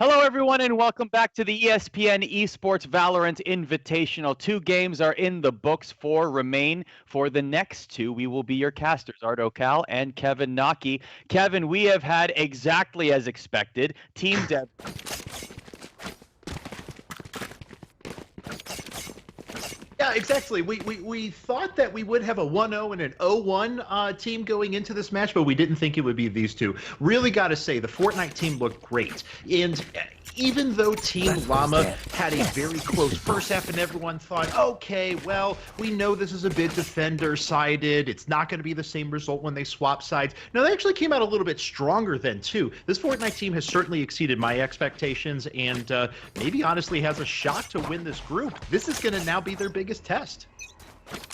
Hello, everyone, and welcome back to the ESPN Esports VALORANT Invitational. 2 games are in the books, 4 remain. For the next 2, we will be your casters, Art O'Cal and Kevin Naki. Kevin, we have had exactly as expected, Team Dev. Yeah, exactly. We thought that we would have a 1-0 and an 0-1 team going into this match, but we didn't think it would be these two. Really got to say, the Fortnite team looked great. And even though Team Llama had a very close first half and everyone thought, okay, well, we know this is a bit defender-sided. It's not going to be the same result when they swap sides. No, they actually came out a little bit stronger than two. This Fortnite team has certainly exceeded my expectations and maybe honestly has a shot to win this group. This is going to now be their biggest test.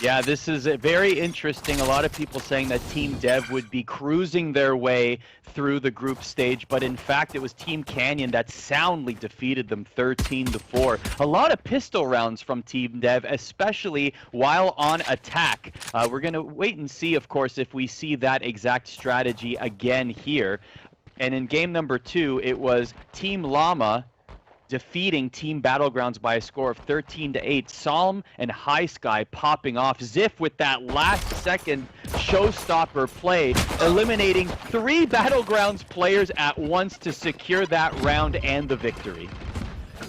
Yeah, this is very interesting. A lot of people saying that Team Dev would be cruising their way through the group stage, but in fact, it was Team Canyon that soundly defeated them 13-4. A lot of pistol rounds from Team Dev, especially while on attack. We're going to wait and see, of course, if we see that exact strategy again here. And in game number 2, it was Team Llama defeating Team Battlegrounds by a score of 13-8. Psalm and High Sky popping off. Ziff with that last-second showstopper play, eliminating 3 Battlegrounds players at once to secure that round and the victory.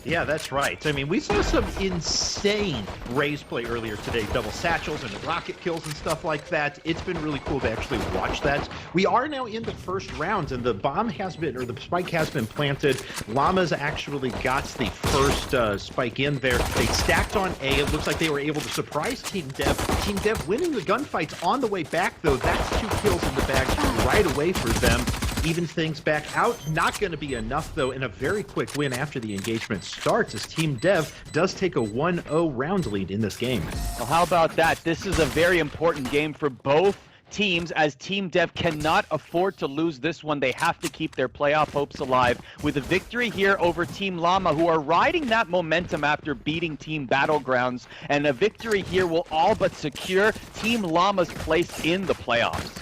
Yeah, that's right. I mean, we saw some insane Raze play earlier today, double satchels and rocket kills and stuff like that. It's been really cool to actually watch that. We are now in the first round, and the bomb has been, or the spike has been planted. Llama's actually got the first spike in there. They stacked on A. It looks like they were able to surprise Team Dev. Team Dev winning the gunfights on the way back, though. That's 2 kills in the bag right away for them. Even things back out. Not going to be enough, though, in a very quick win after the engagement starts, as Team Dev does take a 1-0 round lead in this game. Well, how about that? This is a very important game for both teams, as Team Dev cannot afford to lose this one. They have to keep their playoff hopes alive with a victory here over Team Llama, who are riding that momentum after beating Team Battlegrounds, and a victory here will all but secure Team Llama's place in the playoffs.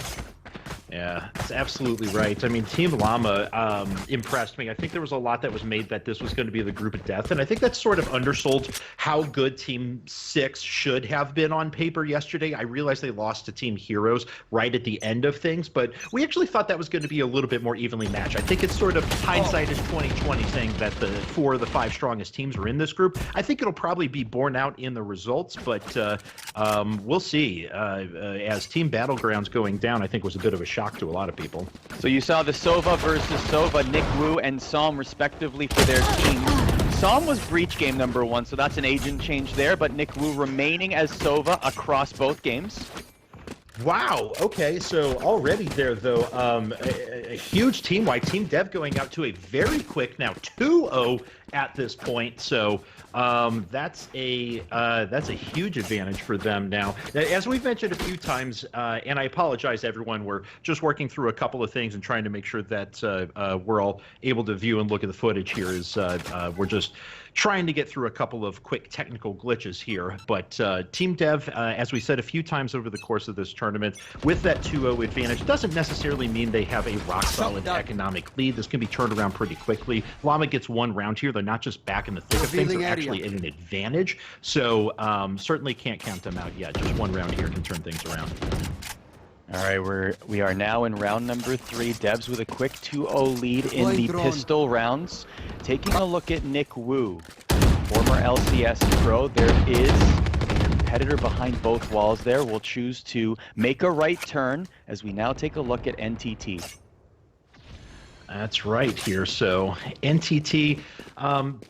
Yeah, that's absolutely right. I mean, Team Llama impressed me. I think there was a lot that was made that this was going to be the group of death, and I think that sort of undersold how good Team 6 should have been on paper yesterday. I realized they lost to Team Heroes right at the end of things, but we actually thought that was going to be a little bit more evenly matched. I think it's sort of hindsight is 2020 saying that the 4 of the 5 strongest teams were in this group. I think it'll probably be borne out in the results, but we'll see. As Team Battlegrounds going down, I think was a bit of a shock to a lot of people. So you saw the Sova versus Sova, Nick Wu and Psalm respectively for their teams. Psalm was Breach game number 1, so that's an agent change there, but Nick Wu remaining as Sova across both games. Wow, okay, so already there, though, a huge team-wide. Team Dev going out to a very quick, now 2-0 at this point, so that's a huge advantage for them now. As we've mentioned a few times, and I apologize, everyone, we're just working through a couple of things and trying to make sure that we're all able to view and look at the footage here. We're just trying to get through a couple of quick technical glitches here, but Team Dev, as we said a few times over the course of this tournament, with that 2-0 advantage, doesn't necessarily mean they have a rock-solid economic lead. This can be turned around pretty quickly. Llama gets 1 round here. They're not just back in the thick of things, they're actually at an advantage, so certainly can't count them out yet. Just 1 round here can turn things around. All right, we are now in round number 3. Devs with a quick 2-0 lead in the pistol rounds. Taking a look at Nick Wu, former LCS pro. There is a competitor behind both walls there. Will choose to make a right turn as we now take a look at NTT. That's right here. So NTT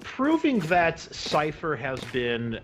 proving that Cypher has been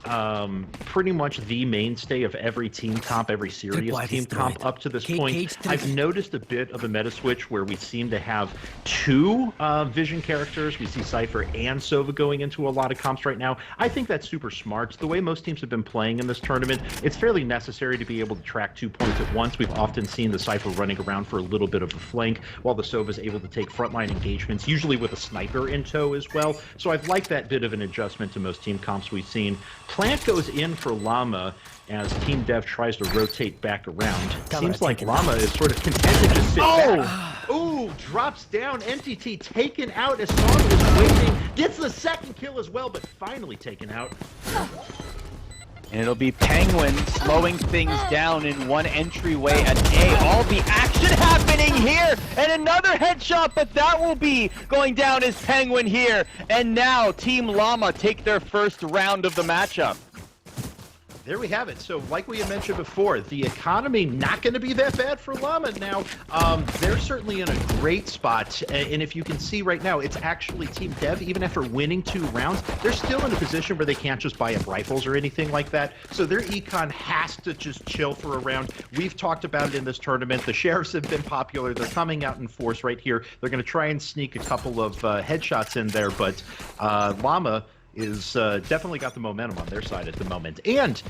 pretty much the mainstay of every team comp, every serious team comp up to this point. I've noticed a bit of a meta switch where we seem to have 2 vision characters. We see Cypher and Sova going into a lot of comps right now. I think that's super smart. The way most teams have been playing in this tournament, it's fairly necessary to be able to track 2 points at once. We've often seen the Cypher running around for a little bit of a flank, while the Sova is able to take frontline engagements, usually with a sniper in tow as well. So I've liked that bit of an adjustment to most team comps we've seen. Plant goes in for Llama, as Team Dev tries to rotate back around. Seems like LLama is sort of content to just sit back. Ooh, drops down. NTT taken out as Song is waiting. Gets the second kill as well, but finally taken out. And it'll be Penguin slowing things down in one entryway at A. All the action happening here, and another headshot, but that will be going down as Penguin here. And now Team LLama take their first round of the matchup. There we have it. So like we had mentioned before, the economy not going to be that bad for LLama now. They're certainly in a great spot. And if you can see right now, it's actually Team Dev, even after winning 2 rounds, they're still in a position where they can't just buy up rifles or anything like that. So their econ has to just chill for a round. We've talked about it in this tournament. The Sheriffs have been popular. They're coming out in force right here. They're going to try and sneak a couple of headshots in there, but LLama is definitely got the momentum on their side at the moment. And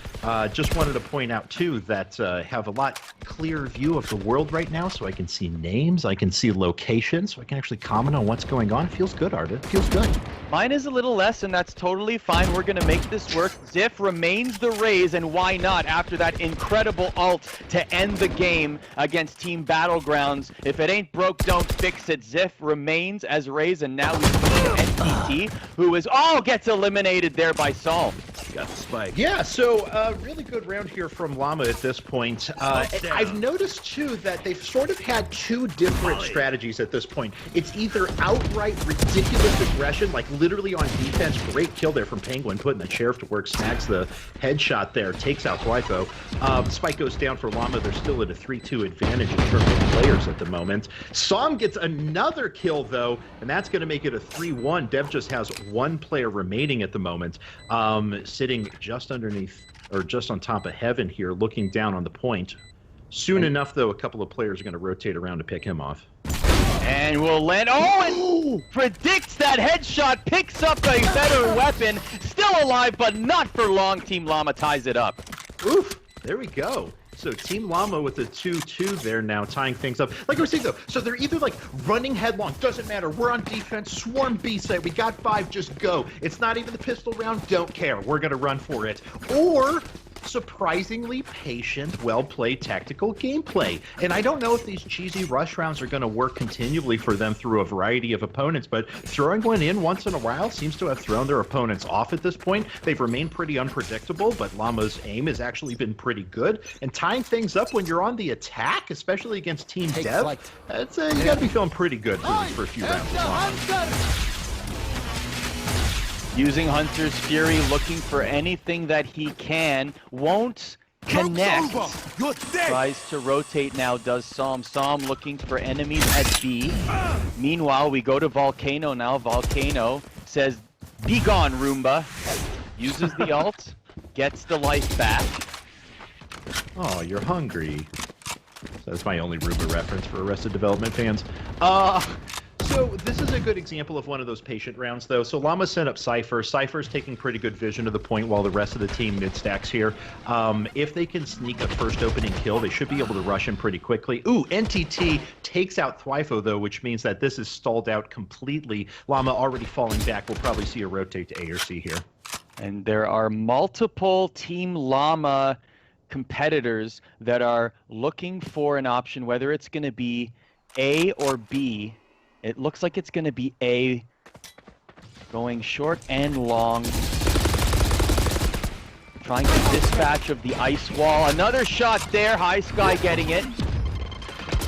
just wanted to point out, too, that have a lot clearer view of the world right now, so I can see names, I can see locations, so I can actually comment on what's going on. It feels good, Arda. It feels good. Mine is a little less, and that's totally fine. We're going to make this work. Ziff remains the Raze, and why not after that incredible ult to end the game against Team Battlegrounds. If it ain't broke, don't fix it. Ziff remains as Raze, and now we see NTT, who is gets eliminated there by Saul. Got the spike. Yeah, so really good round here from LLama at this point. I've noticed, too, that they've sort of had 2 different strategies at this point. It's either outright ridiculous aggression, like literally on defense, great kill there from Penguin, putting the Sheriff to work, snags the headshot there, takes out Twyfo. Spike goes down for LLama. They're still at a 3-2 advantage in terms of players at the moment. Som gets another kill, though, and that's going to make it a 3-1. Dev just has 1 player remaining at the moment, sitting just underneath, or just on top of Heaven here, looking down on the point. Soon enough, though, a couple of players are going to rotate around to pick him off. And we'll land. And predicts that headshot, picks up a better weapon. Still alive, but not for long. Team LLama ties it up. Oof, there we go. So Team LLama with a 2-2 there now, tying things up. Like I was saying, though, so they're either like running headlong, doesn't matter, we're on defense, swarm B side, we got 5, just go. It's not even the pistol round, don't care, we're going to run for it. Or surprisingly patient, well-played tactical gameplay. And I don't know if these cheesy rush rounds are going to work continually for them through a variety of opponents, but throwing one in once in a while seems to have thrown their opponents off at this point. They've remained pretty unpredictable, but LLama's aim has actually been pretty good. And tying things up when you're on the attack, especially against Team Dev, that's, you got to be feeling pretty good for these first few rounds. Using Hunter's Fury, looking for anything that he can. Won't connect. Tries to rotate now, does Psalm. Psalm looking for enemies at B. Meanwhile, we go to Volcano now. Volcano says, "Be gone, Roomba." Uses the ult, gets the life back. Oh, you're hungry. That's my only Roomba reference for Arrested Development fans. So this is a good example of one of those patient rounds, though. So LLama sent up Cypher. Cypher's taking pretty good vision to the point while the rest of the team mid-stacks here. If they can sneak a first opening kill, they should be able to rush him pretty quickly. Ooh, NTT takes out Twyfo, though, which means that this is stalled out completely. LLama already falling back. We'll probably see a rotate to A or C here. And there are multiple Team LLama competitors that are looking for an option, whether it's going to be A or B. It looks like it's going to be A, going short and long. Trying to dispatch of the ice wall. Another shot there. High Sky getting it.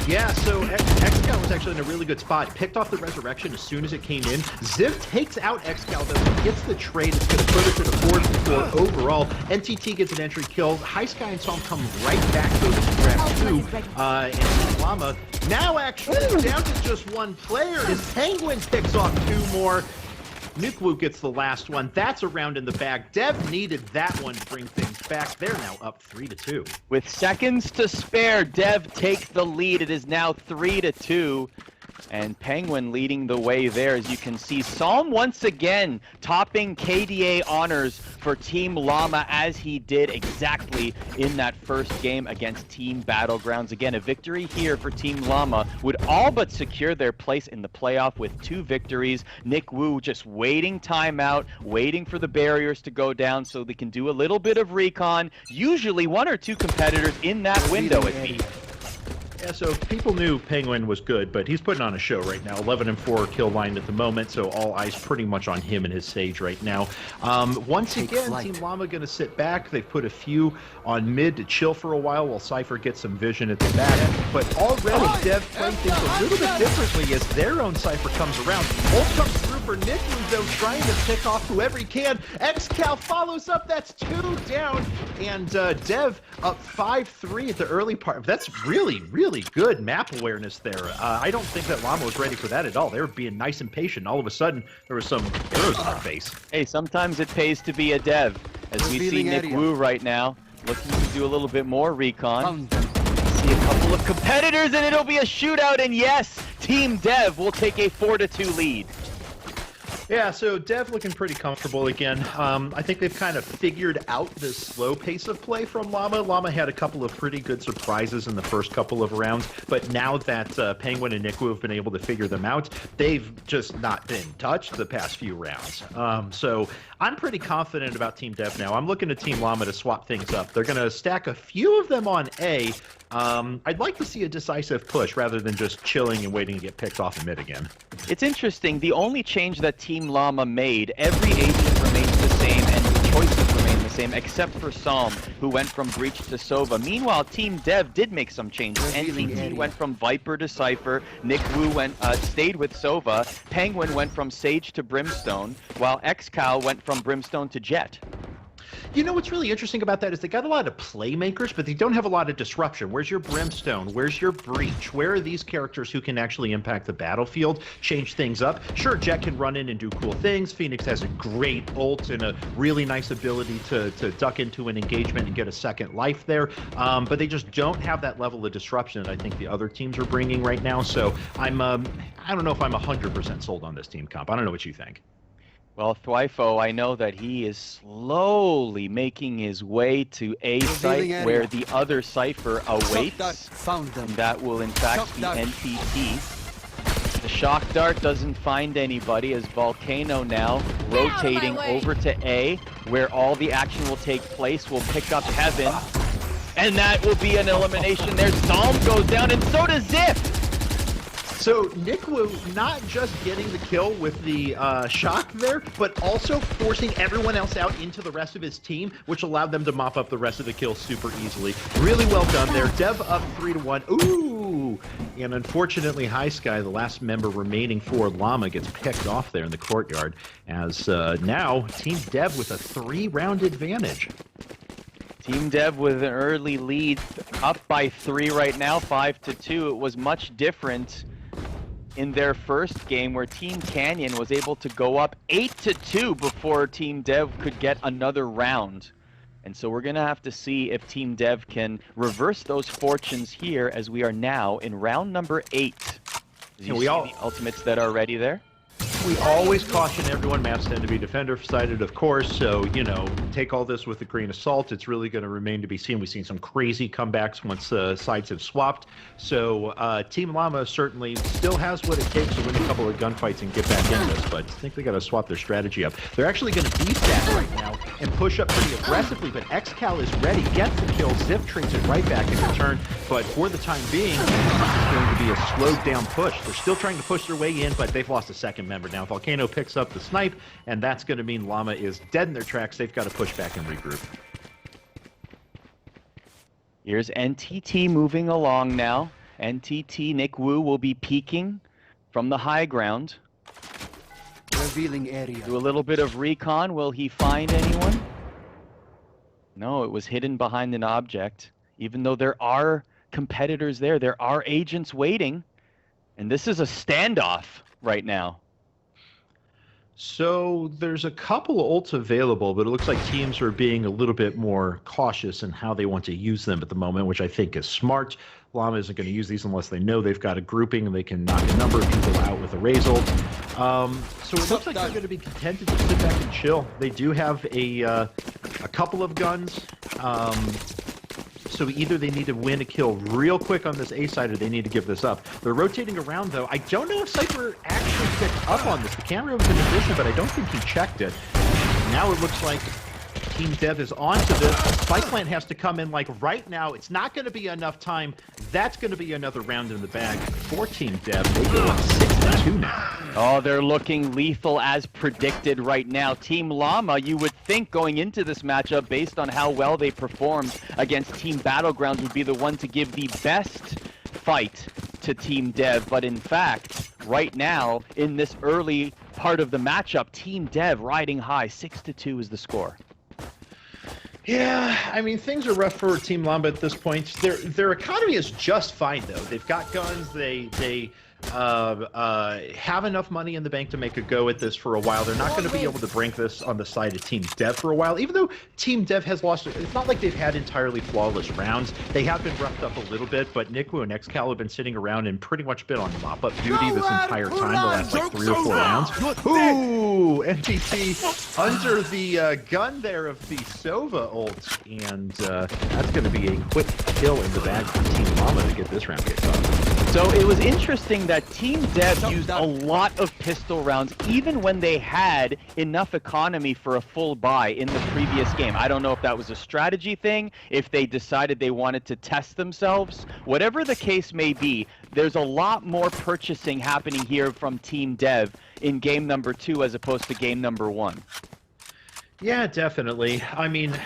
Yeah, so Excal was actually in a really good spot. Picked off the resurrection as soon as it came in. Ziv takes out Excal, though. Gets the trade. It's going to put us at a 4-4 overall. NTT gets an entry kill. High Sky and Psalm come right back, though, to round 2. And LLama now actually down to just 1 player as Penguin picks off 2 more. Nukewu gets the last one. That's a round in the bag. Dev needed that one to bring things back. They're now up 3-2. With seconds to spare, Dev take the lead. It is now 3-2. And Penguin leading the way there, as you can see. Psalm once again topping KDA honors for Team Llama, as he did exactly in that first game against Team Battlegrounds. Again, a victory here for Team Llama would all but secure their place in the playoff with 2 victories. Nick Wu just waiting timeout, waiting for the barriers to go down so they can do a little bit of recon. Usually 1 or 2 competitors in that window at B. Yeah, so people knew Penguin was good, but he's putting on a show right now. 11-4 kill line at the moment, so all eyes pretty much on him and his Sage right now. Once again, Team Llama going to sit back. They've put a few on mid to chill for a while Cypher gets some vision at the back. But already, Dev playing things a little bit differently as their own Cypher comes around. Ult comes through for Nick, though, trying to pick off whoever he can. XCal follows up. That's 2 down. And Dev up 5-3 at the early part. That's really good map awareness there. I don't think that Llama was ready for that at all. They were being nice and patient. All of a sudden, there was some arrows in their face. Hey, sometimes it pays to be a dev. As we see Nick Wu right now, looking to do a little bit more recon. See a couple of competitors, and it'll be a shootout. And yes, Team Dev will take a 4-2 lead. Yeah, so Dev looking pretty comfortable again. I think they've kind of figured out this slow pace of play from Llama. Llama had a couple of pretty good surprises in the first couple of rounds, but now that Penguin and Niku have been able to figure them out, they've just not been touched the past few rounds. So I'm pretty confident about Team Dev now. I'm looking to Team Llama to swap things up. They're going to stack a few of them on A. I'd like to see a decisive push rather than just chilling and waiting to get picked off in mid again. It's interesting. The only change that Team Llama made, every agent remains the same and the choices remain the same, except for Psalm, who went from Breach to Sova. Meanwhile, Team Dev did make some changes. NTT went from Viper to Cypher. Nick Wu stayed with Sova. Penguin went from Sage to Brimstone, while XCal went from Brimstone to Jet. You know what's really interesting about that is they got a lot of playmakers, but they don't have a lot of disruption. Where's your Brimstone? Where's your Breach? Where are these characters who can actually impact the battlefield, change things up? Sure, Jet can run in and do cool things. Phoenix has a great ult and a really nice ability to duck into an engagement and get a second life there, but they just don't have that level of disruption that I think the other teams are bringing right now. So I don't know if I'm 100% sold on this team comp. I don't know what you think. Well, Thwifo, I know that he is slowly making his way to A site where the other Cypher awaits. And that will in fact be NTT. The Shock Dart doesn't find anybody as Volcano now rotating over to A, where all the action will take place. Will pick up Heaven, and that will be an elimination there. Psalm goes down, and so does Ziff. So Nick Wu not just getting the kill with the shock there, but also forcing everyone else out into the rest of his team, which allowed them to mop up the rest of the kills super easily. Really well done there. Dev up 3-1. Ooh! And unfortunately, High Sky, the last member remaining for Llama, gets picked off there in the courtyard, as now Team Dev with a 3-round advantage. Team Dev with an early lead, up by 3 right now, 5-2. It was much different in their first game, where Team Canyon was able to go up 8-2 before Team Dev could get another round. And so we're going to have to see if Team Dev can reverse those fortunes here, as we are now in round number 8. Do you see the ultimates that are ready there? We always caution everyone, maps tend to be defender-sided, of course, so, you know, take all this with a grain of salt. It's really going to remain to be seen. We've seen some crazy comebacks once sides have swapped. So Team Llama certainly still has what it takes to win a couple of gunfights and get back in this, but I think they got to swap their strategy up. They're actually going to de-stack right now and push up pretty aggressively, but XCal is ready, gets the kill, Ziff trades it right back in return, but for the time being, it's going to be a slowed-down push. They're still trying to push their way in, but they've lost a second member. Now Volcano picks up the snipe, and that's going to mean Llama is dead in their tracks. They've got to push back and regroup. Here's NTT moving along now. NTT, Nick Wu will be peeking from the high ground. Revealing area. Do a little bit of recon. Will he find anyone? No, it was hidden behind an object. Even though there are competitors there, there are agents waiting. And this is a standoff right now. So there's a couple of ults available, but it looks like teams are being a little bit more cautious in how they want to use them at the moment, which I think is smart. LLama isn't going to use these unless they know they've got a grouping and they can knock a number of people out with a raise ult. So it looks like they're going to be content to just sit back and chill. They do have a couple of guns. So either they need to win a kill real quick on this A side or they need to give this up. They're rotating around, though. I don't know if Cypher actually picked up on this. The camera was in position, but I don't think he checked it. Now it looks like Team Dev is onto this. Spike Plant has to come in like right now. It's not going to be enough time. That's going to be another round in the bag for Team Dev. They go up 6-2 now. Oh, they're looking lethal as predicted right now. Team Llama, you would think going into this matchup, based on how well they performed against Team Battlegrounds, would be the one to give the best fight to Team Dev. But in fact, right now, in this early part of the matchup, Team Dev riding high. 6-2 is the score. Yeah, I mean, things are rough for Team Llama at this point. Their economy is just fine, though. They've got guns. They have enough money in the bank to make a go at this for a while. They're not going to be able to bring this on the side of Team Dev for a while, even though Team Dev has lost. It's not like they've had entirely flawless rounds. They have been roughed up a little bit, but Nikwu and XCal have been sitting around and pretty much been on mop-up duty this entire time, the last like 3 or 4 rounds. Ooh, NTT under the gun there of the Sova ult, and that's going to be a quick kill in the bag for Team Llama to get this round kicked off. So it was interesting that Team Dev used a lot of pistol rounds, even when they had enough economy for a full buy in the previous game. I don't know if that was a strategy thing, if they decided they wanted to test themselves. Whatever the case may be, there's a lot more purchasing happening here from Team Dev in game number 2 as opposed to game number 1. Yeah, definitely. I mean,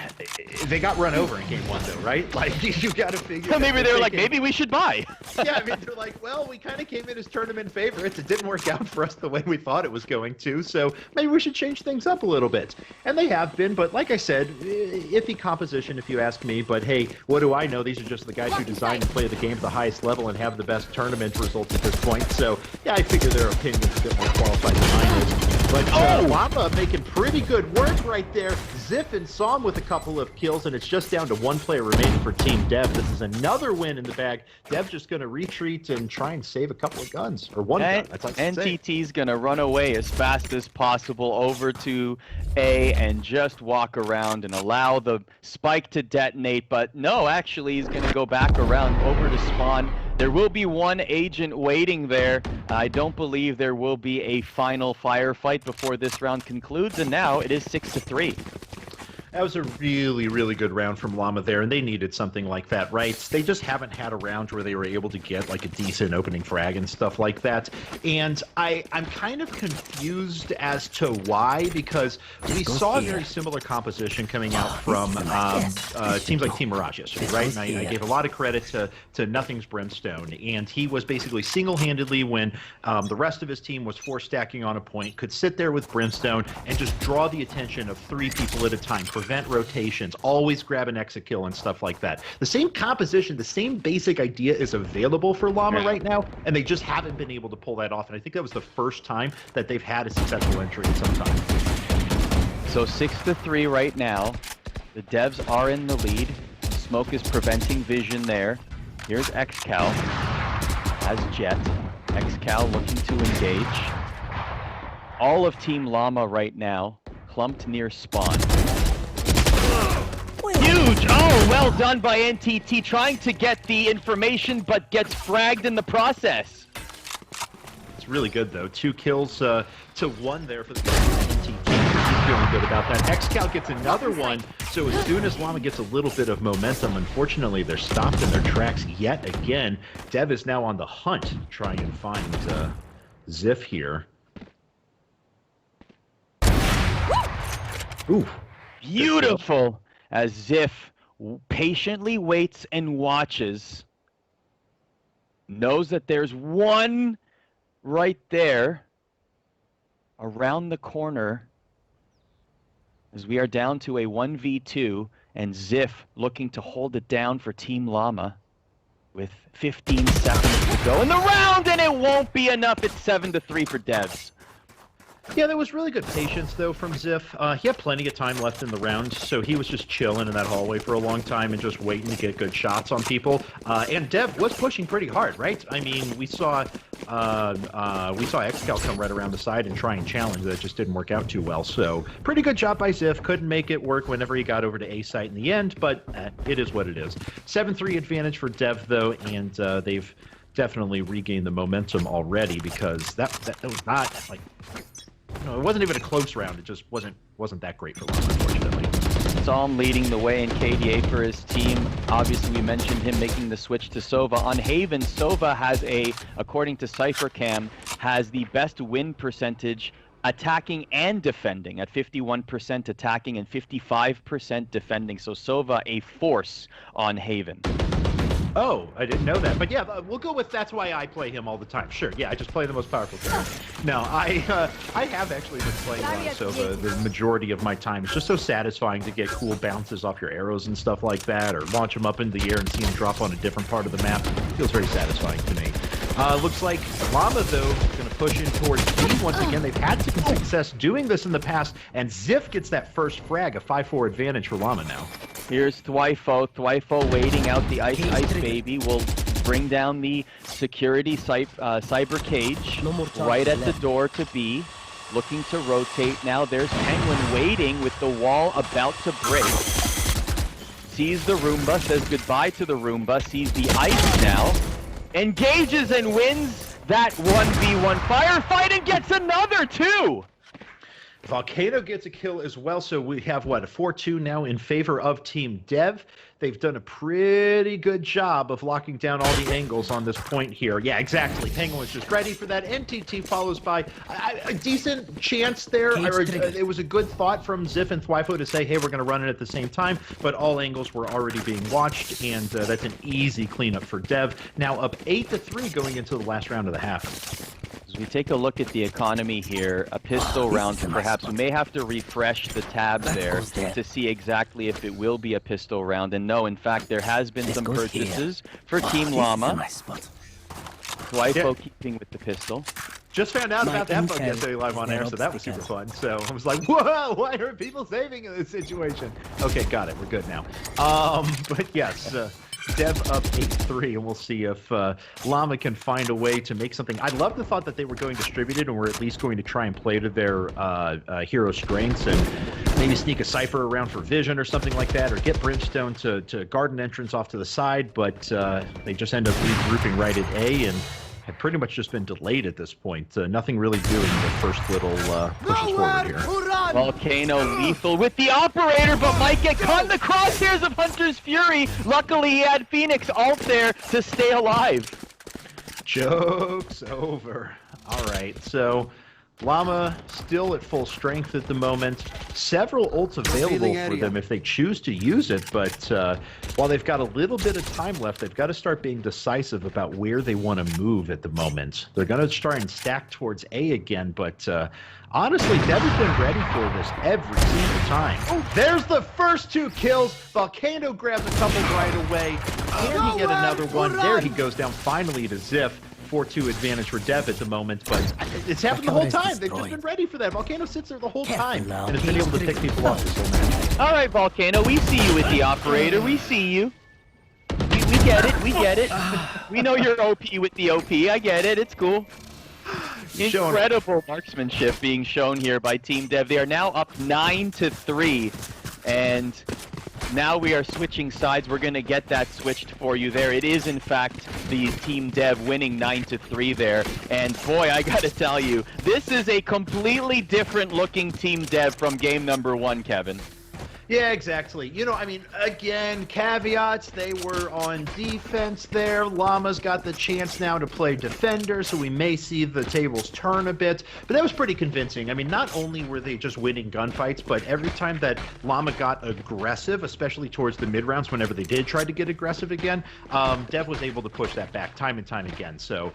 they got run over in game 1, though, right? Like, you got to figure. So maybe they're like, maybe we should buy. Yeah, I mean, they're like, well, we kind of came in as tournament favorites. It didn't work out for us the way we thought it was going to, so maybe we should change things up a little bit. And they have been, but like I said, iffy composition if you ask me. But hey, what do I know? These are just the guys who design and play the game at the highest level and have the best tournament results at this point. So yeah, I figure their opinion is a bit more qualified than mine is. But LLama making pretty good work right there. Ziff and Psalm with a couple of kills, and it's just down to 1 player remaining for Team Dev. This is another win in the bag. Dev's just going to retreat and try and save a couple of guns, or 1 gun. That's like NTT's going to run away as fast as possible over to A and just walk around and allow the spike to detonate. But no, actually, he's going to go back around over to spawn. There will be 1 agent waiting there. I don't believe there will be a final firefight before this round concludes, and now it is 6-3. That was a really, really good round from LLama there, and they needed something like that, right? They just haven't had a round where they were able to get like a decent opening frag and stuff like that. And I'm kind of confused as to why, because we saw a very similar composition coming out from teams like Team Mirage yesterday, right? And I gave a lot of credit to Nothing's Brimstone, and he was basically single-handedly when the rest of his team was 4-stacking on a point, could sit there with Brimstone and just draw the attention of 3 people at a time, prevent rotations, always grab an exit kill and stuff like that. The same composition, the same basic idea is available for LLama right now, and they just haven't been able to pull that off. And I think that was the first time that they've had a successful entry in some time. So 6-3 right now. The Devs are in the lead. Smoke is preventing vision there. Here's XCal as Jet. XCal looking to engage. All of Team LLama right now clumped near spawn. Huge! Oh, well done by NTT, trying to get the information, but gets fragged in the process. It's really good, though. 2 kills to 1 there for the NTT. He's feeling good about that. XCal gets another one, so as soon as LLama gets a little bit of momentum, unfortunately, they're stopped in their tracks yet again. Dev is now on the hunt to try and find Ziff here. Ooh. Beautiful! As Ziff patiently waits and watches. Knows that there's 1 right there around the corner. As we are down to a 1v2, and Ziff looking to hold it down for Team LLama with 15 seconds to go in the round, and it won't be enough. It's 7-3 for Devs. Yeah, there was really good patience, though, from Ziff. He had plenty of time left in the round, so he was just chilling in that hallway for a long time and just waiting to get good shots on people. And Dev was pushing pretty hard, right? I mean, we saw Xcal come right around the side and try and challenge. That just didn't work out too well. So pretty good job by Ziff. Couldn't make it work whenever he got over to A site in the end, but it is what it is. 7-3 advantage for Dev, though, and they've definitely regained the momentum already because that was not like. No, it wasn't even a close round. It just wasn't that great for LLama, unfortunately. Psalm leading the way in KDA for his team. Obviously, we mentioned him making the switch to Sova. On Haven, Sova has according to CypherCam, has the best win percentage attacking and defending at 51% attacking and 55% defending. So Sova a force on Haven. Oh, I didn't know that. But yeah, we'll go with that's why I play him all the time. Sure, yeah, I just play the most powerful character. No, I have actually been playing Sova the majority of my time. It's just so satisfying to get cool bounces off your arrows and stuff like that, or launch them up in the air and see them drop on a different part of the map. Feels very satisfying to me. Looks like LLama, though, is going to push in towards B. Once again, they've had some success doing this in the past, and Ziff gets that first frag, a 5-4 advantage for LLama now. Here's Thwyfo. Thwyfo waiting out the Ice Baby will bring down the security cyber cage right at the door to B. Looking to rotate now. There's Penguin waiting with the wall about to break. Sees the Roomba, says goodbye to the Roomba, sees the ice now. Engages and wins that 1v1 firefight and gets another 2! Volcano gets a kill as well, so we have, what, a 4-2 now in favor of Team Dev. They've done a pretty good job of locking down all the angles on this point here. Yeah, exactly. Penguin was just ready for that. NTT follows by a decent chance there. It was a good thought from Ziff and Thwyfo to say, hey, we're going to run it at the same time, but all angles were already being watched, and that's an easy cleanup for Dev. Now up 8-3 going into the last round of the half. As we take a look at the economy here, a pistol round, perhaps we may have to refresh the tab there to see exactly if it will be a pistol round. And no, in fact, there has been some purchases for Team LLama. Thwyfo keeping with the pistol. Just found out about that bug yesterday live on air, so that was super fun. So I was like, whoa, why are people saving in this situation? Okay, got it. We're good now. But yes, Dev up 8-3, and we'll see if LLama can find a way to make something. I love the thought that they were going distributed and were at least going to try and play to their hero strengths and maybe sneak a Cypher around for vision or something like that, or get Brimstone to garden entrance off to the side, but they just end up regrouping right at A and have pretty much just been delayed at this point. Nothing really doing the first little pushes forward here. Volcano lethal with the operator, but might get caught in the crosshairs of Hunter's Fury. Luckily, he had Phoenix ult there to stay alive. Joke's over. All right, so LLama still at full strength at the moment. Several ults available for them if they choose to use it, but while they've got a little bit of time left, they've got to start being decisive about where they want to move at the moment. They're going to try and stack towards A again, but honestly, Dev has been ready for this every single time. Oh, there's the first 2 kills. Volcano grabs a couple right away. Can he get another one? There he goes down finally to Ziff. 4-2 advantage for Dev at the moment, but it's happened the whole time. They've just been ready for that. Volcano sits there the whole time and has been able to pick people off this whole match. All right, Volcano, we see you with the operator. We see you. We get it. We get it. We know you're OP with the OP. I get it. It's cool. Incredible marksmanship being shown here by Team Dev. They are now up 9-3, and now we are switching sides. We're going to get that switched for you there. It is, in fact, the Team Dev winning 9-3 there. And boy, I got to tell you, this is a completely different looking Team Dev from game number 1, Kevin. Yeah, exactly. You know, I mean, again, caveats, they were on defense there. LLama's got the chance now to play defender, so we may see the tables turn a bit. But that was pretty convincing. I mean, not only were they just winning gunfights, but every time that LLama got aggressive, especially towards the mid-rounds, whenever they did try to get aggressive again, Dev was able to push that back time and time again. So,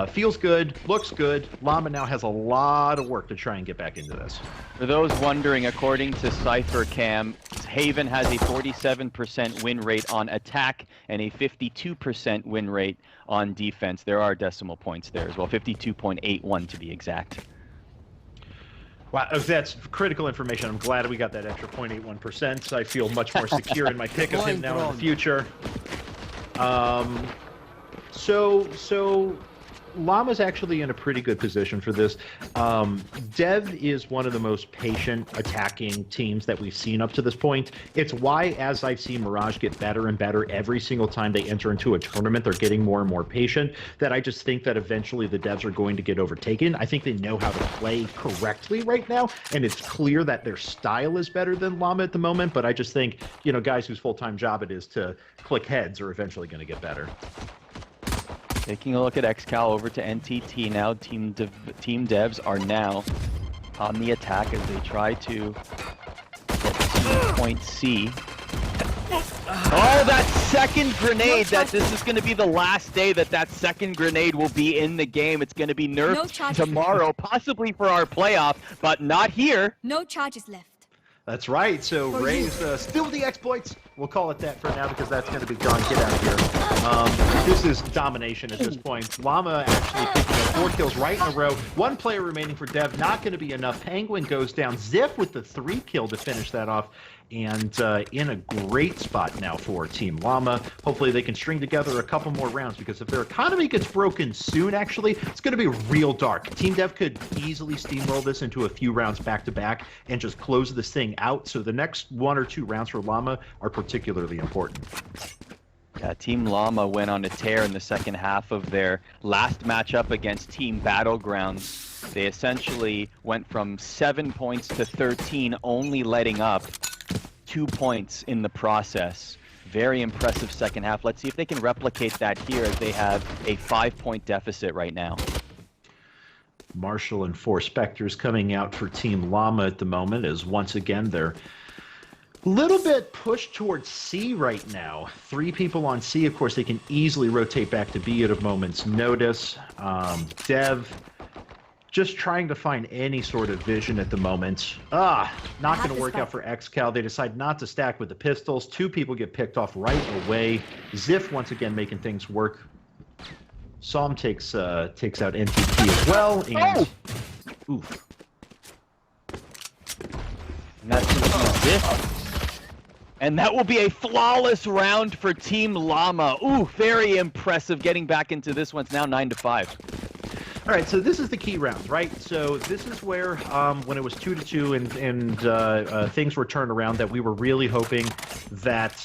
feels good, looks good. LLama now has a lot of work to try and get back into this. For those wondering, according to CypherCam, Haven has a 47% win rate on attack and a 52% win rate on defense. There are decimal points there as well, 52.81 to be exact. Wow, that's critical information. I'm glad we got that extra 0.81%. I feel much more secure in my pick of him now in the future. So LLama's actually in a pretty good position for this. Dev is one of the most patient attacking teams that we've seen up to this point. It's why, as I've seen Mirage get better and better every single time they enter into a tournament, they're getting more and more patient, that I just think that eventually the Devs are going to get overtaken. I think they know how to play correctly right now, and it's clear that their style is better than LLama at the moment, but I just think, you know, guys whose full-time job it is to click heads are eventually going to get better. Taking a look at XCal over to NTT now. Team Devs are now on the attack as they try to get to point C. Oh, that second grenade! That this is going to be the last day that second grenade will be in the game. It's going to be nerfed tomorrow, possibly for our playoff, but not here. No charges left. That's right. So Ray's still the exploits. We'll call it that for now because that's going to be gone. Get out of here. This is domination at this point. LLama actually picking up 4 kills right in a row. 1 player remaining for Dev. Not going to be enough. Penguin goes down. Ziff with the 3 kill to finish that off. And in a great spot now for Team LLama. Hopefully they can string together a couple more rounds because if their economy gets broken soon, actually, it's going to be real dark. Team Dev could easily steamroll this into a few rounds back-to-back and just close this thing out. So the next 1 or 2 rounds for LLama are particularly important. Yeah, Team LLama went on a tear in the second half of their last matchup against Team Battlegrounds. They essentially went from 7 points to 13, only letting up 2 points in the process. Very impressive second half. Let's see if they can replicate that here as they have a 5-point deficit right now. Marshall and 4 Spectres coming out for Team LLama at the moment as once again they're a little bit pushed towards C right now. 3 people on C. Of course, they can easily rotate back to B at a moment's notice. Dev just trying to find any sort of vision at the moment. Not going to work out for XCal. They decide not to stack with the pistols. 2 people get picked off right away. Ziff once again making things work. Psalm takes out NTT as well. And, oof. And that's going to be Ziff. And that will be a flawless round for Team LLama. Ooh, very impressive getting back into this one. It's now 9-5. All right, so this is the key round, right? So this is where, when it was 2-2 and things were turned around, that we were really hoping that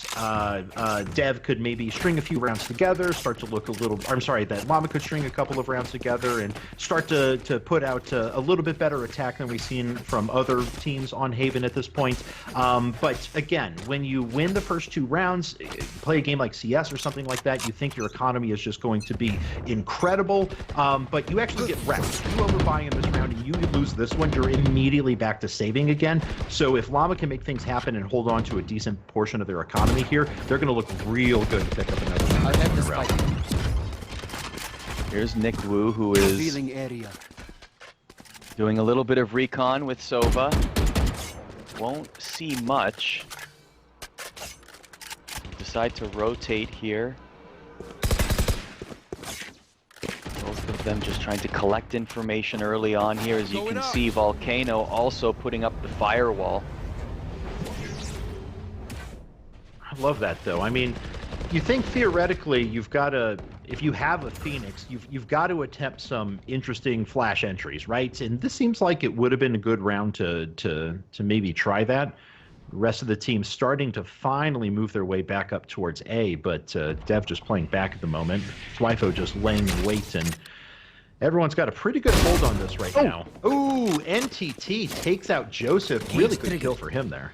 Dev could maybe string a few rounds together, start to look a little. I'm sorry, that LLama could string a couple of rounds together and start to put out a little bit better attack than we've seen from other teams on Haven at this point. But again, when you win the first 2 rounds, play a game like CS or something like that, you think your economy is just going to be incredible, but you actually get wrecked. You overbuying in this round and you lose this one, you're immediately back to saving again. So if LLama can make things happen and hold on to a decent portion of their economy here, they're going to look real good to pick up another round. Here's Nick Wu, who is doing a little bit of recon with Sova. Won't see much. Decide to rotate here. Both of them just trying to collect information early on here. As you can see, Volcano also putting up the firewall. I love that, though. I mean, you think theoretically you've got to, if you have a Phoenix, you've got to attempt some interesting flash entries, right? And this seems like it would have been a good round to maybe try that. The rest of the team starting to finally move their way back up towards A, but Dev just playing back at the moment. Flyfo just laying in wait, and everyone's got a pretty good hold on this right now. Ooh, NTT takes out Joseph. Really good kill for him there.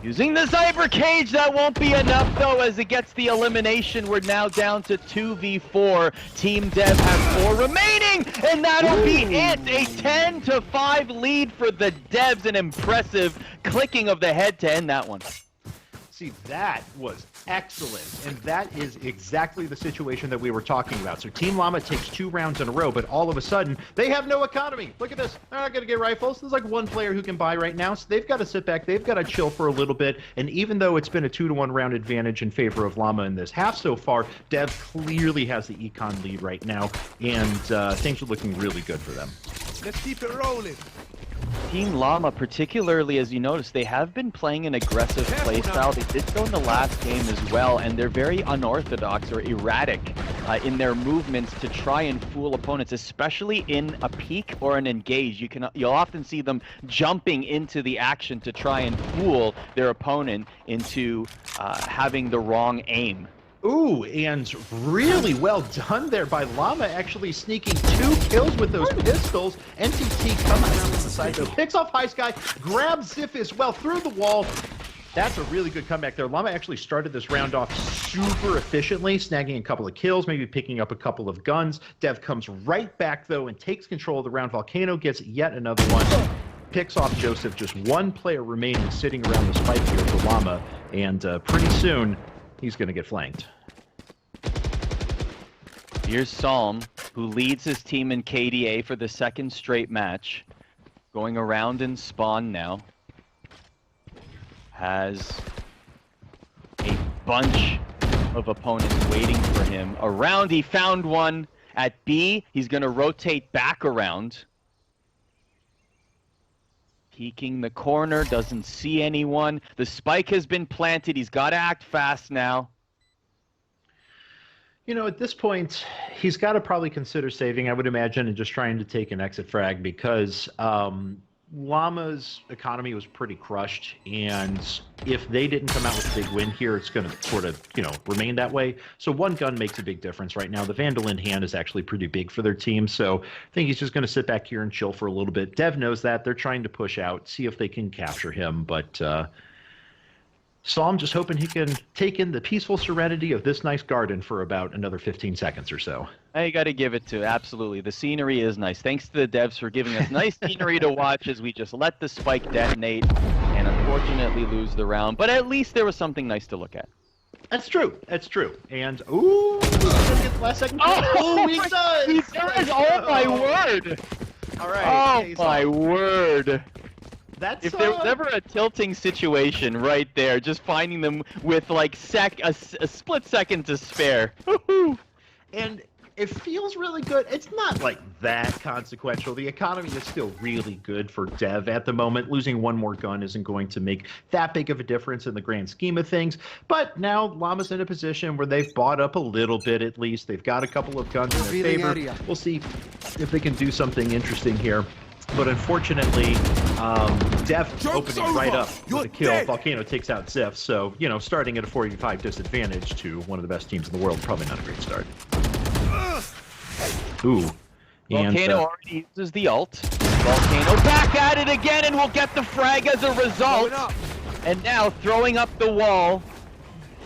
Using the Cyber Cage, that won't be enough though as it gets the elimination. We're now down to 2v4. Team Dev has 4 remaining, and that'll be it. A 10-5 lead for the Devs, an impressive clicking of the head to end that one. See, that was excellent, and that is exactly the situation that we were talking about. So Team Llama takes 2 rounds in a row, but all of a sudden, they have no economy. Look at this. They're not going to get rifles. There's like 1 player who can buy right now, so they've got to sit back. They've got to chill for a little bit, and even though it's been a 2-to-1 round advantage in favor of Llama in this half so far, Dev clearly has the econ lead right now, and things are looking really good for them. Let's keep it rolling. Team Llama, particularly as you notice, they have been playing an aggressive playstyle. They did so in the last game as well, and they're very unorthodox or erratic in their movements to try and fool opponents, especially in a peek or an engage. You'll often see them jumping into the action to try and fool their opponent into having the wrong aim. Ooh, and really well done there by Llama, actually sneaking 2 kills with those pistols. NTT comes around to the side, though, picks off High Sky, grabs Ziff as well through the wall. That's a really good comeback there. Llama actually started this round off super efficiently, snagging a couple of kills, maybe picking up a couple of guns. Dev comes right back, though, and takes control of the round. Volcano gets yet another one. Picks off Joseph, just 1 player remaining sitting around the spike here for Llama, and pretty soon he's going to get flanked. Here's Psalm, who leads his team in KDA for the 2nd straight match. Going around in spawn now. Has a bunch of opponents waiting for him. Around, he found one at B. He's going to rotate back around. Peeking the corner, doesn't see anyone. The spike has been planted. He's got to act fast now. You know, at this point, he's got to probably consider saving, I would imagine, and just trying to take an exit frag because Llama's economy was pretty crushed, and if they didn't come out with a big win here, it's going to sort of, remain that way. So 1 gun makes a big difference right now. The Vandal in hand is actually pretty big for their team, so I think he's just going to sit back here and chill for a little bit. Dev knows that. They're trying to push out, see if they can capture him, but so I'm just hoping he can take in the peaceful serenity of this nice garden for about another 15 seconds or so. I got to give it to, absolutely. The scenery is nice. Thanks to the devs for giving us nice scenery to watch as we just let the spike detonate and unfortunately lose the round. But at least there was something nice to look at. That's true. That's true. And, ooh, he's going to get the last second. Oh, he does! He does! Oh, my word! All right. Oh, my word! That's, if there was ever a tilting situation right there, just finding them with like a split second to spare. And it feels really good. It's not like that consequential. The economy is still really good for Dev at the moment. Losing 1 more gun isn't going to make that big of a difference in the grand scheme of things. But now Llama's in a position where they've bought up a little bit at least. They've got a couple of guns in their favor. We'll see if they can do something interesting here. But unfortunately, Dev opening right up with a kill. Volcano takes out Ziff, so, starting at a 45 disadvantage to one of the best teams in the world, probably not a great start. Ooh. Volcano already uses the ult. Volcano back at it again and will get the frag as a result. And now throwing up the wall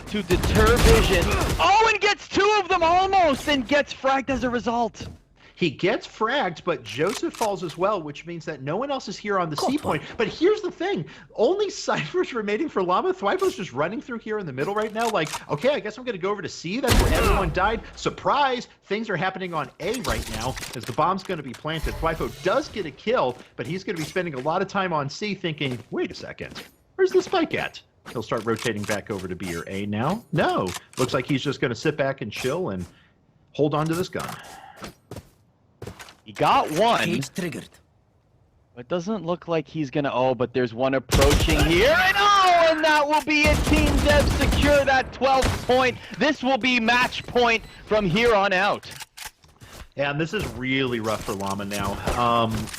to deter vision. Oh, and gets 2 of them almost and gets fragged as a result. He gets fragged, but Joseph falls as well, which means that no one else is here on the C point. But here's the thing. Only Cypher's remaining for Llama. Thwipo's just running through here in the middle right now. Like, okay, I guess I'm going to go over to C. That's where everyone died. Surprise! Things are happening on A right now as the bomb's going to be planted. Thwipo does get a kill, but he's going to be spending a lot of time on C thinking, wait a second, where's the spike at? He'll start rotating back over to B or A now. No. Looks like he's just going to sit back and chill and hold on to this gun. He got 1. Cage triggered. It doesn't look like he's gonna. Oh, but there's one approaching here, and oh, and that will be it. Team Dev secure that 12th point. This will be match point from here on out. Yeah, and this is really rough for Llama now.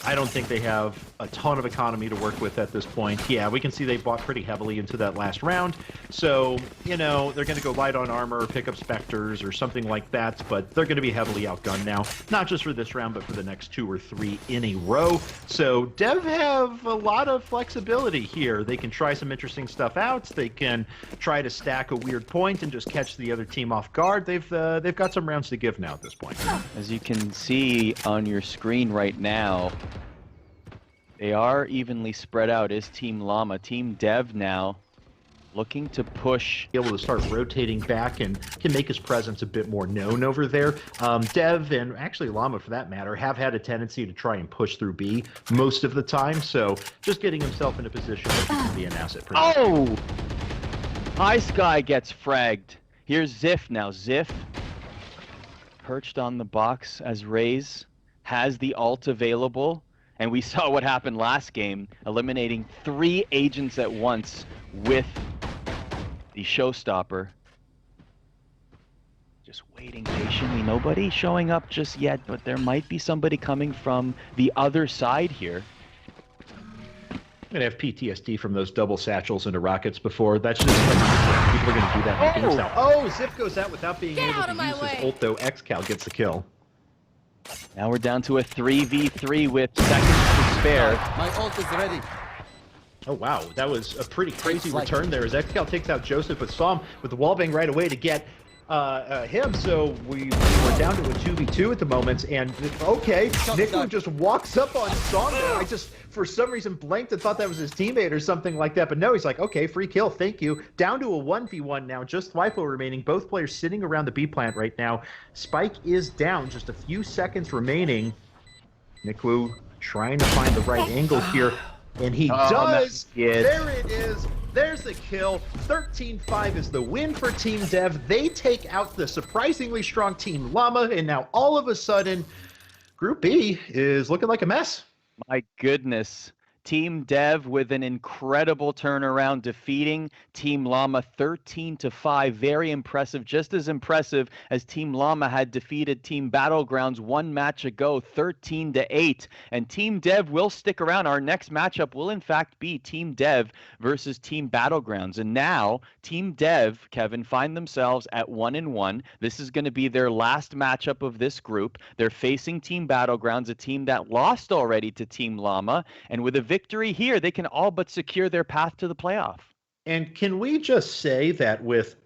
I don't think they have a ton of economy to work with at this point. Yeah, we can see they bought pretty heavily into that last round. So, they're going to go light on armor, pick up Spectres or something like that, but they're going to be heavily outgunned now. Not just for this round, but for the next 2 or 3 in a row. So, Dev have a lot of flexibility here. They can try some interesting stuff out. They can try to stack a weird point and just catch the other team off guard. They've got some rounds to give now at this point. As you can see on your screen right now, they are evenly spread out. Is Team Llama. Team Dev now looking to push. Able to start rotating back and can make his presence a bit more known over there. Dev, and actually LLama for that matter, have had a tendency to try and push through B most of the time, so just getting himself in a position that he can be an asset. Oh! High Sky gets fragged. Here's Ziff now. Ziff perched on the box as Raze has the ult available, and we saw what happened last game, eliminating 3 agents at once with the showstopper. Just waiting patiently. Nobody showing up just yet, but there might be somebody coming from the other side here. I'm going to have PTSD from those double satchels into rockets before. That's just like, people are going to do that in games now. Oh, Ziff goes out without being able to use his ult, though. XCal gets the kill. Now we're down to a 3v3 with seconds to spare. My ult is ready. Oh, wow. That was a pretty crazy return there as XCal takes out Joseph, but saw him with the wallbang right away to get him. So we're down to a 2v2 at the moment, and okay, Nico just walks up on Som there. I just, for some reason, blanked and thought that was his teammate or something like that, but no, he's like, okay, free kill, thank you. Down to a 1v1 now, just Lipo remaining. Both players sitting around the B plant right now. Spike is down, just a few seconds remaining. Nikwu trying to find the right angle here, and he does. There it is. There's the kill. 13-5 is the win for Team Dev. They take out the surprisingly strong Team Llama, and now all of a sudden, Group B is looking like a mess. My goodness. Team Dev with an incredible turnaround, defeating Team Llama 13-5. Very impressive, just as impressive as Team Llama had defeated Team Battlegrounds 1 match ago, 13-8. And Team Dev will stick around. Our next matchup will in fact be Team Dev versus Team Battlegrounds. And now Team Dev, Kevin, find themselves at 1-1. This is going to be their last matchup of this group. They're facing Team Battlegrounds, a team that lost already to Team Llama, and with a victory here, they can all but secure their path to the playoff. And can we just say that with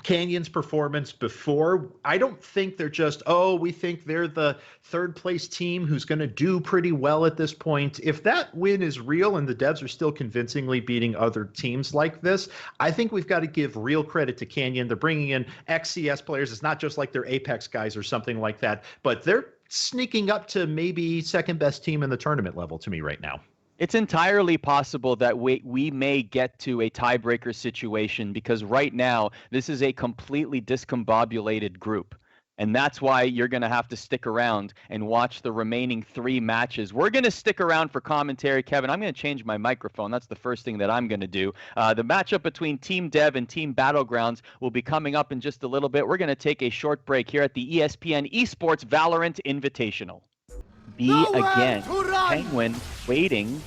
Canyon's performance before, I don't think they're just, oh, we think they're the 3rd place team who's going to do pretty well at this point. If that win is real and the Devs are still convincingly beating other teams like this, I think we've got to give real credit to Canyon. They're bringing in ex-CS players. It's not just like they're Apex guys or something like that, but they're sneaking up to maybe 2nd best team in the tournament level to me right now. It's entirely possible that we may get to a tiebreaker situation, because right now this is a completely discombobulated group. And that's why you're going to have to stick around and watch the remaining 3 matches. We're going to stick around for commentary, Kevin. I'm going to change my microphone. That's the first thing that I'm going to do. The matchup between Team Dev and Team Battlegrounds will be coming up in just a little bit. We're going to take a short break here at the ESPN Esports VALORANT Invitational. B again. Penguin waiting